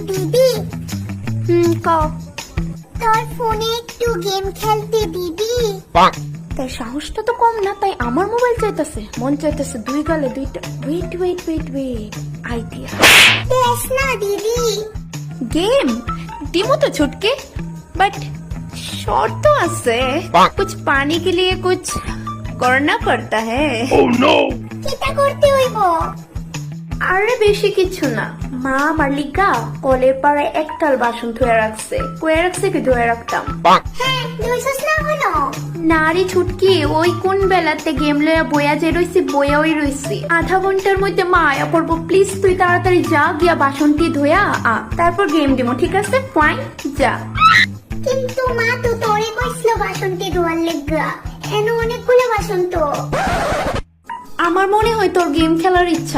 দিদি ক তোর ফোনে একটু গেম খেলতে দিবি? তাই সাহসটা তো কম না, তাই আমার মোবাইল চাইতেছে, মন চাইতেছে দুই গালে দুইটা। Wait wait wait wait, idea. দেখ না দিদি। गेम डिमो तो छुटके, बट शॉर्ट तो আছে। कुछ पानी के लिए कुछ करना पड़ता है। কিটা করতে হইব? আরে বেশি কিছু না, মা আমার লিগা কলের পাড়ায় একটাল বাসন ধুয়ে রাখছে। কয়ে রাখছে কি ধুয়ে রাখতাম। হ্যাঁ ধুইছস না হলো? নারী ছুটকি ওই কোন বেলাতে গেম লয়া বইয়া যে রইছি, বইয়া ওই রইছি। আধা ঘন্টার মধ্যে মা আয়া পড়বো, প্লিজ তুই তাড়াতাড়ি যা, গিয়া বাসনটি ধুয়া আ, তারপর গেম দিমো, ঠিক আছে? ফাইন, যা। কিন্তু মা তো তোরে কইছিল বাসনটি ধোয়ার লেগা, এন অনেকগুলো বাসন তো। আমার মনে হয় তোর গেম খেলার ইচ্ছা